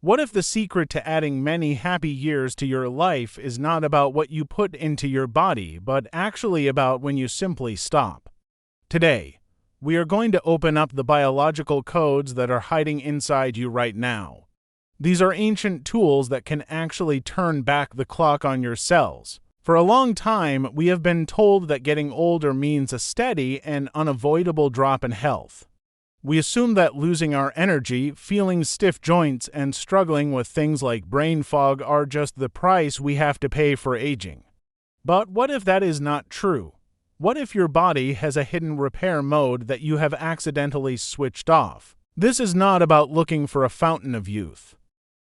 What if the secret to adding many happy years to your life is not about what you put into your body, but actually about when you simply stop? Today, we are going to open up the biological codes that are hiding inside you right now. These are ancient tools that can actually turn back the clock on your cells. For a long time, we have been told that getting older means a steady and unavoidable drop in health. We assume that losing our energy, feeling stiff joints, and struggling with things like brain fog are just the price we have to pay for aging. But what if that is not true? What if your body has a hidden repair mode that you have accidentally switched off? This is not about looking for a fountain of youth.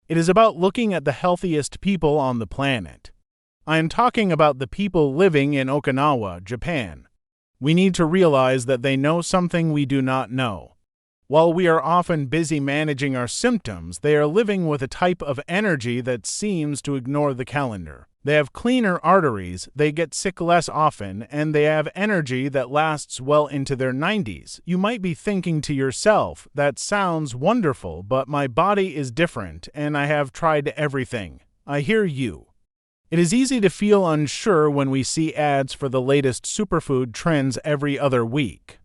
It is about looking at the healthiest people on the planet. I am talking about the people living in Okinawa, Japan. We need to realize that they know something we do not know. While we are often busy managing our symptoms, they are living with a type of energy that seems to ignore the calendar. They have cleaner arteries, they get sick less often, and they have energy that lasts well into their 90s. You might be thinking to yourself, that sounds wonderful, but my body is different, and I have tried everything. I hear you. It is easy to feel unsure when we see ads for the latest superfood trends every other week.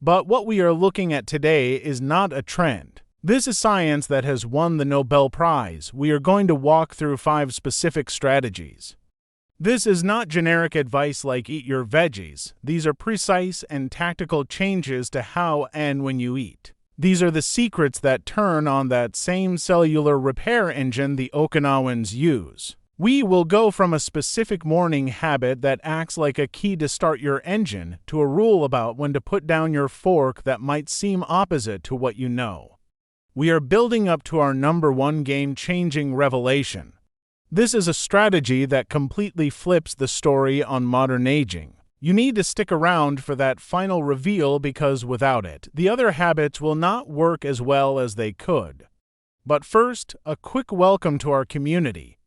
But what we are looking at today is not a trend. This is science that has won the Nobel Prize. We are going to walk through 5 specific strategies. This is not generic advice like eat your veggies. These are precise and tactical changes to how and when you eat. These are the secrets that turn on that same cellular repair engine the Okinawans use. We will go from a specific morning habit that acts like a key to start your engine to a rule about when to put down your fork that might seem opposite to what you know. We are building up to our #1 game-changing revelation. This is a strategy that completely flips the story on modern aging. You need to stick around for that final reveal because without it, the other habits will not work as well as they could. But first, a quick welcome to our community.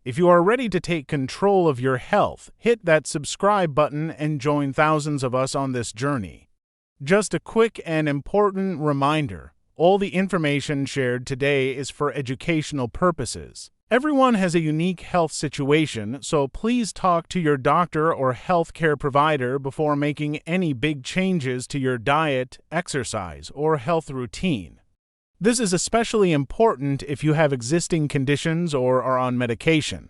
If you are ready to take control of your health, hit that subscribe button and join thousands of us on this journey. Just a quick and important reminder, all the information shared today is for educational purposes. Everyone has a unique health situation, so please talk to your doctor or healthcare provider before making any big changes to your diet, exercise, or health routine. This is especially important if you have existing conditions or are on medication.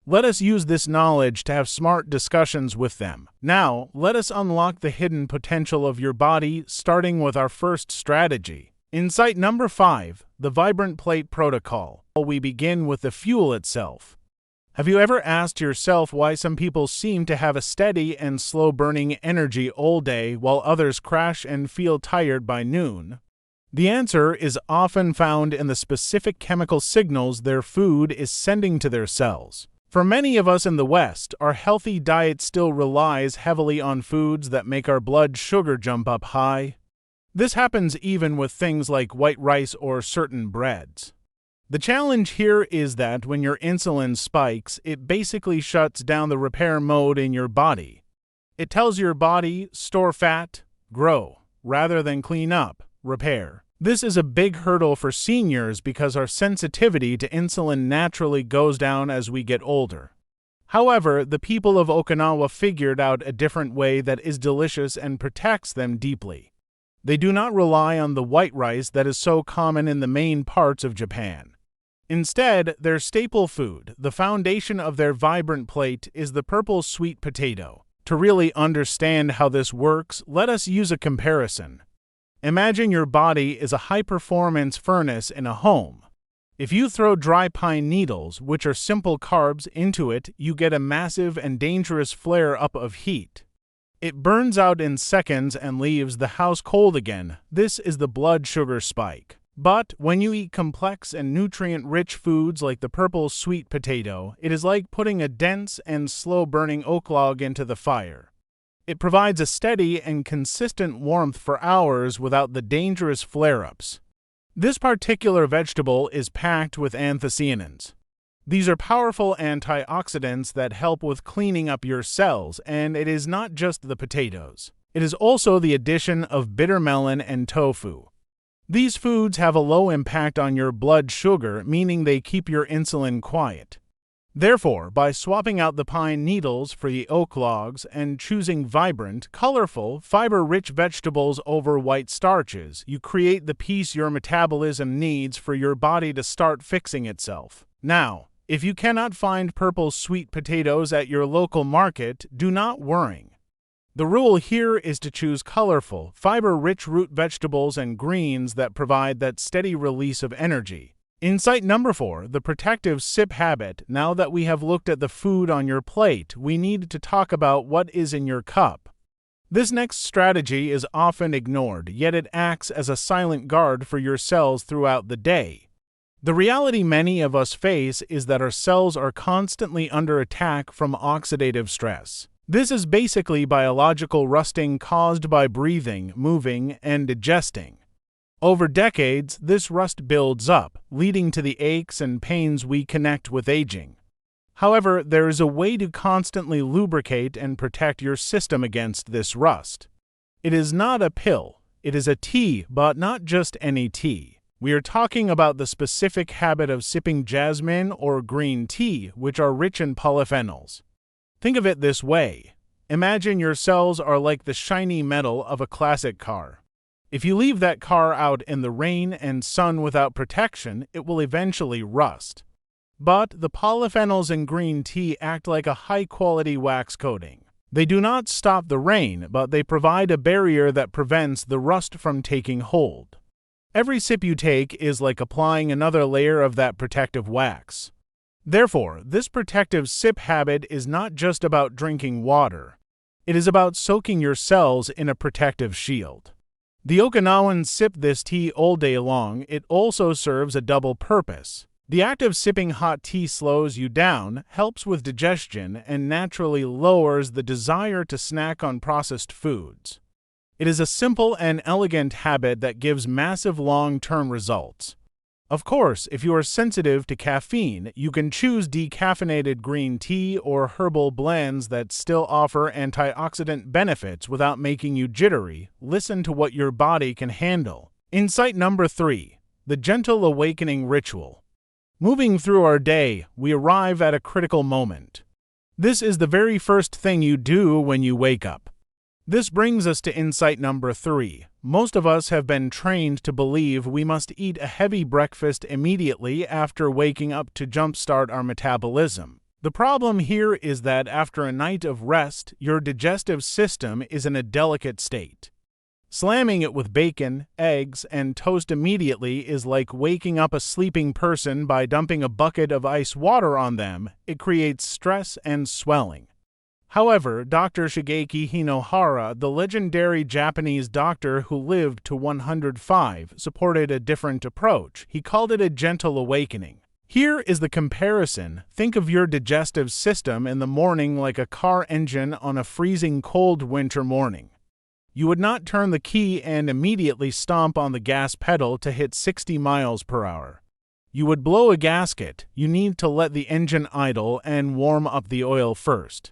Let us use this knowledge to have smart discussions with them. Now, let us unlock the hidden potential of your body, starting with our first strategy. Insight number 5, the Vibrant Plate Protocol. We begin with the fuel itself. Have you ever asked yourself why some people seem to have a steady and slow-burning energy all day while others crash and feel tired by noon? The answer is often found in the specific chemical signals their food is sending to their cells. For many of us in the West, our healthy diet still relies heavily on foods that make our blood sugar jump up high. This happens even with things like white rice or certain breads. The challenge here is that when your insulin spikes, it basically shuts down the repair mode in your body. It tells your body, store fat, grow, rather than clean up, repair. This is a big hurdle for seniors because our sensitivity to insulin naturally goes down as we get older. However, the people of Okinawa figured out a different way that is delicious and protects them deeply. They do not rely on the white rice that is so common in the main parts of Japan. Instead, their staple food, the foundation of their vibrant plate, is the purple sweet potato. To really understand how this works, let us use a comparison. Imagine your body is a high-performance furnace in a home. If you throw dry pine needles, which are simple carbs, into it, you get a massive and dangerous flare-up of heat. It burns out in seconds and leaves the house cold again. This is the blood sugar spike. But when you eat complex and nutrient-rich foods like the purple sweet potato, it is like putting a dense and slow-burning oak log into the fire. It provides a steady and consistent warmth for hours without the dangerous flare-ups. This particular vegetable is packed with anthocyanins. These are powerful antioxidants that help with cleaning up your cells, and it is not just the potatoes. It is also the addition of bitter melon and tofu. These foods have a low impact on your blood sugar, meaning they keep your insulin quiet. Therefore, by swapping out the pine needles for the oak logs and choosing vibrant, colorful, fiber-rich vegetables over white starches, you create the peace your metabolism needs for your body to start fixing itself. Now, if you cannot find purple sweet potatoes at your local market, do not worry. The rule here is to choose colorful, fiber-rich root vegetables and greens that provide that steady release of energy. Insight number 4, the protective sip habit. Now that we have looked at the food on your plate, we need to talk about what is in your cup. This next strategy is often ignored, yet it acts as a silent guard for your cells throughout the day. The reality many of us face is that our cells are constantly under attack from oxidative stress. This is basically biological rusting caused by breathing, moving, and digesting. Over decades, this rust builds up, leading to the aches and pains we connect with aging. However, there is a way to constantly lubricate and protect your system against this rust. It is not a pill, it is a tea, but not just any tea. We are talking about the specific habit of sipping jasmine or green tea, which are rich in polyphenols. Think of it this way. Imagine your cells are like the shiny metal of a classic car. If you leave that car out in the rain and sun without protection, it will eventually rust. But the polyphenols in green tea act like a high-quality wax coating. They do not stop the rain, but they provide a barrier that prevents the rust from taking hold. Every sip you take is like applying another layer of that protective wax. Therefore, this protective sip habit is not just about drinking water. It is about soaking your cells in a protective shield. The Okinawans sip this tea all day long. It also serves a double purpose. The act of sipping hot tea slows you down, helps with digestion, and naturally lowers the desire to snack on processed foods. It is a simple and elegant habit that gives massive long-term results. Of course, if you are sensitive to caffeine, you can choose decaffeinated green tea or herbal blends that still offer antioxidant benefits without making you jittery. Listen to what your body can handle. Insight number 3, the gentle awakening ritual. Moving through our day, we arrive at a critical moment. This is the very first thing you do when you wake up. This brings us to insight number 3. Most of us have been trained to believe we must eat a heavy breakfast immediately after waking up to jumpstart our metabolism. The problem here is that after a night of rest, your digestive system is in a delicate state. Slamming it with bacon, eggs, and toast immediately is like waking up a sleeping person by dumping a bucket of ice water on them. It creates stress and swelling. However, Dr. Shigeki Hinohara, the legendary Japanese doctor who lived to 105, supported a different approach. He called it a gentle awakening. Here is the comparison. Think of your digestive system in the morning like a car engine on a freezing cold winter morning. You would not turn the key and immediately stomp on the gas pedal to hit 60 miles per hour. You would blow a gasket. You need to let the engine idle and warm up the oil first.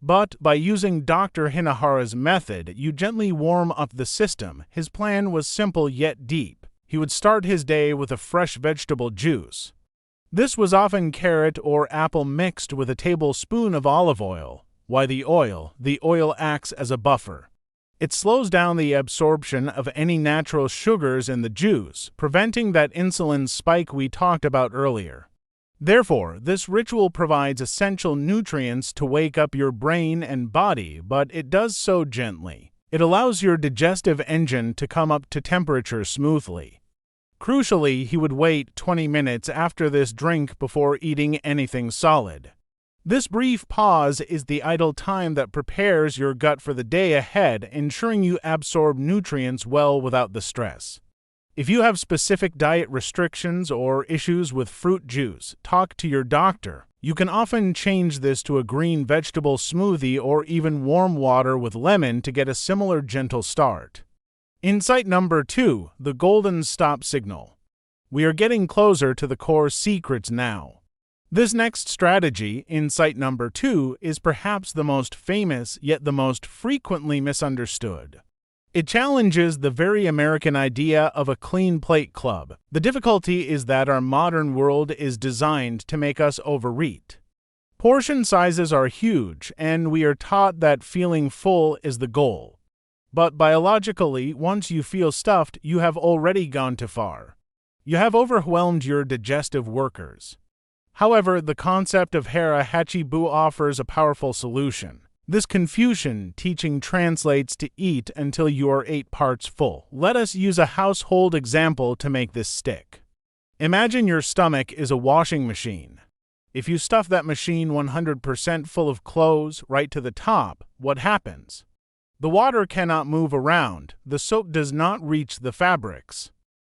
But by using Dr. Hinohara's method, you gently warm up the system. His plan was simple yet deep. He would start his day with a fresh vegetable juice. This was often carrot or apple mixed with a tablespoon of olive oil. Why the oil? The oil acts as a buffer. It slows down the absorption of any natural sugars in the juice, preventing that insulin spike we talked about earlier. Therefore, this ritual provides essential nutrients to wake up your brain and body, but it does so gently. It allows your digestive engine to come up to temperature smoothly. Crucially, he would wait 20 minutes after this drink before eating anything solid. This brief pause is the idle time that prepares your gut for the day ahead, ensuring you absorb nutrients well without the stress. If you have specific diet restrictions or issues with fruit juice, talk to your doctor. You can often change this to a green vegetable smoothie or even warm water with lemon to get a similar gentle start. Insight number 2, the golden stop signal. We are getting closer to the core secrets now. This next strategy, insight number 2, is perhaps the most famous yet the most frequently misunderstood. It challenges the very American idea of a clean plate club. The difficulty is that our modern world is designed to make us overeat. Portion sizes are huge, and we are taught that feeling full is the goal. But biologically, once you feel stuffed, you have already gone too far. You have overwhelmed your digestive workers. However, the concept of Hara Hachi Bu offers a powerful solution. This Confucian teaching translates to eat until you are 8 parts full. Let us use a household example to make this stick. Imagine your stomach is a washing machine. If you stuff that machine 100% full of clothes right to the top, what happens? The water cannot move around, the soap does not reach the fabrics.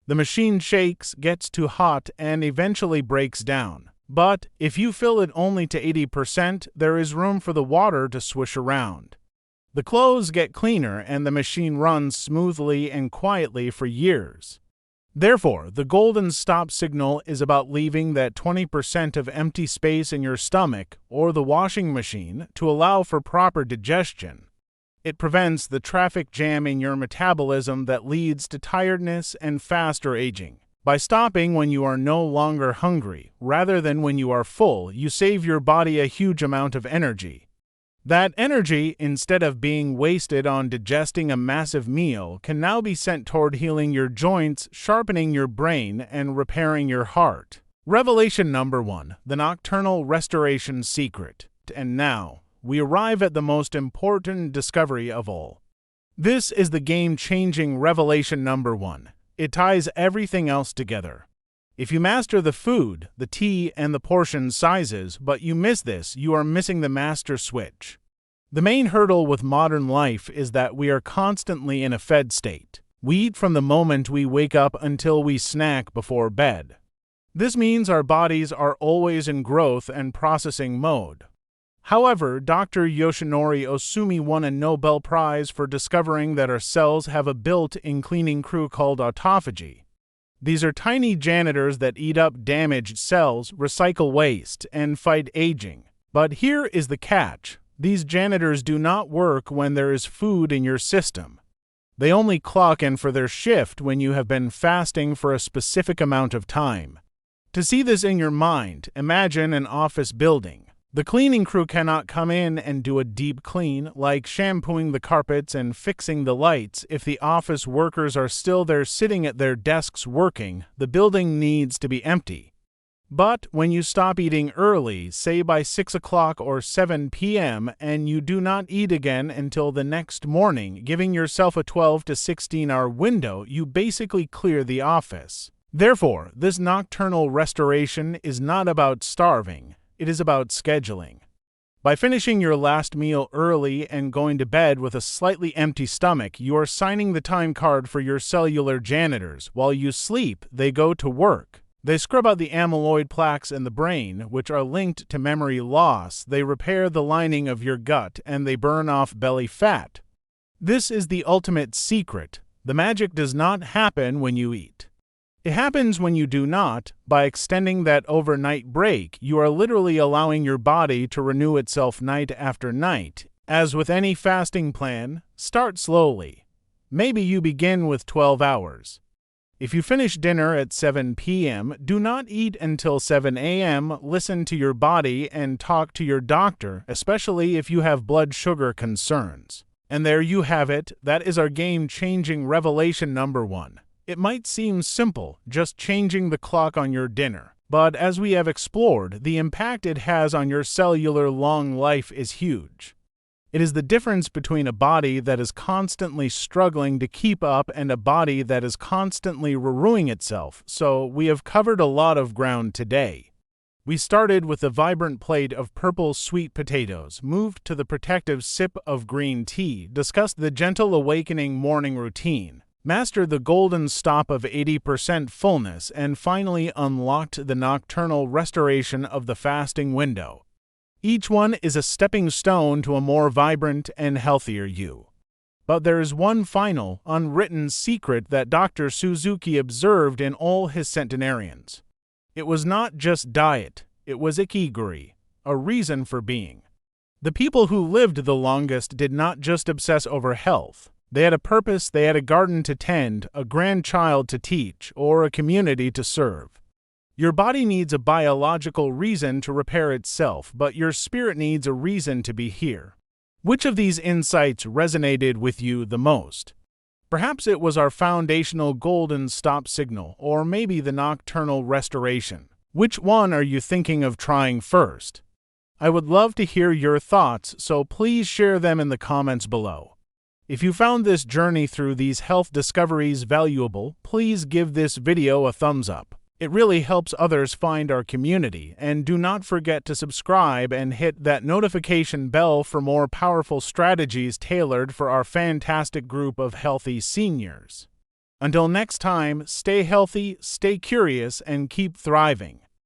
The machine shakes, gets too hot, and eventually breaks down. But if you fill it only to 80%, there is room for the water to swish around. The clothes get cleaner and the machine runs smoothly and quietly for years. Therefore, the golden stop signal is about leaving that 20% of empty space in your stomach or the washing machine to allow for proper digestion. It prevents the traffic jam in your metabolism that leads to tiredness and faster aging. By stopping when you are no longer hungry, rather than when you are full, you save your body a huge amount of energy. That energy, instead of being wasted on digesting a massive meal, can now be sent toward healing your joints, sharpening your brain, and repairing your heart. Revelation number 1, the Nocturnal Restoration Secret. And now, we arrive at the most important discovery of all. This is the game-changing revelation number 1. It ties everything else together. If you master the food, the tea, and the portion sizes, but you miss this, you are missing the master switch. The main hurdle with modern life is that we are constantly in a fed state. We eat from the moment we wake up until we snack before bed. This means our bodies are always in growth and processing mode. However, Dr. Yoshinori Osumi won a Nobel Prize for discovering that our cells have a built-in cleaning crew called autophagy. These are tiny janitors that eat up damaged cells, recycle waste, and fight aging. But here is the catch. These janitors do not work when there is food in your system. They only clock in for their shift when you have been fasting for a specific amount of time. To see this in your mind, imagine an office building. The cleaning crew cannot come in and do a deep clean, like shampooing the carpets and fixing the lights. If the office workers are still there sitting at their desks working, the building needs to be empty. But when you stop eating early, say by 6 o'clock or 7 p.m., and you do not eat again until the next morning, giving yourself a 12 to 16-hour window, you basically clear the office. Therefore, this nocturnal restoration is not about starving. It is about scheduling. By finishing your last meal early and going to bed with a slightly empty stomach, you are signing the time card for your cellular janitors. While you sleep, they go to work. They scrub out the amyloid plaques in the brain, which are linked to memory loss. They repair the lining of your gut, and they burn off belly fat. This is the ultimate secret. The magic does not happen when you eat. It happens when you do not. By extending that overnight break, you are literally allowing your body to renew itself night after night. As with any fasting plan, start slowly. Maybe you begin with 12 hours. If you finish dinner at 7 p.m., do not eat until 7 a.m. Listen to your body and talk to your doctor, especially if you have blood sugar concerns. And there you have it. That is our game-changing revelation number 1. It might seem simple, just changing the clock on your dinner, but as we have explored, the impact it has on your cellular long life is huge. It is the difference between a body that is constantly struggling to keep up and a body that is constantly renewing itself, so we have covered a lot of ground today. We started with a vibrant plate of purple sweet potatoes, moved to the protective sip of green tea, discussed the gentle awakening morning routine, mastered the golden stop of 80% fullness, and finally unlocked the nocturnal restoration of the fasting window. Each one is a stepping stone to a more vibrant and healthier you. But there is one final, unwritten secret that Dr. Suzuki observed in all his centenarians. It was not just diet, it was Ikigai, a reason for being. The people who lived the longest did not just obsess over health. They had a purpose, they had a garden to tend, a grandchild to teach, or a community to serve. Your body needs a biological reason to repair itself, but your spirit needs a reason to be here. Which of these insights resonated with you the most? Perhaps it was our foundational golden stop signal, or maybe the nocturnal restoration. Which one are you thinking of trying first? I would love to hear your thoughts, so please share them in the comments below. If you found this journey through these health discoveries valuable, please give this video a thumbs up. It really helps others find our community, and do not forget to subscribe and hit that notification bell for more powerful strategies tailored for our fantastic group of healthy seniors. Until next time, stay healthy, stay curious, and keep thriving.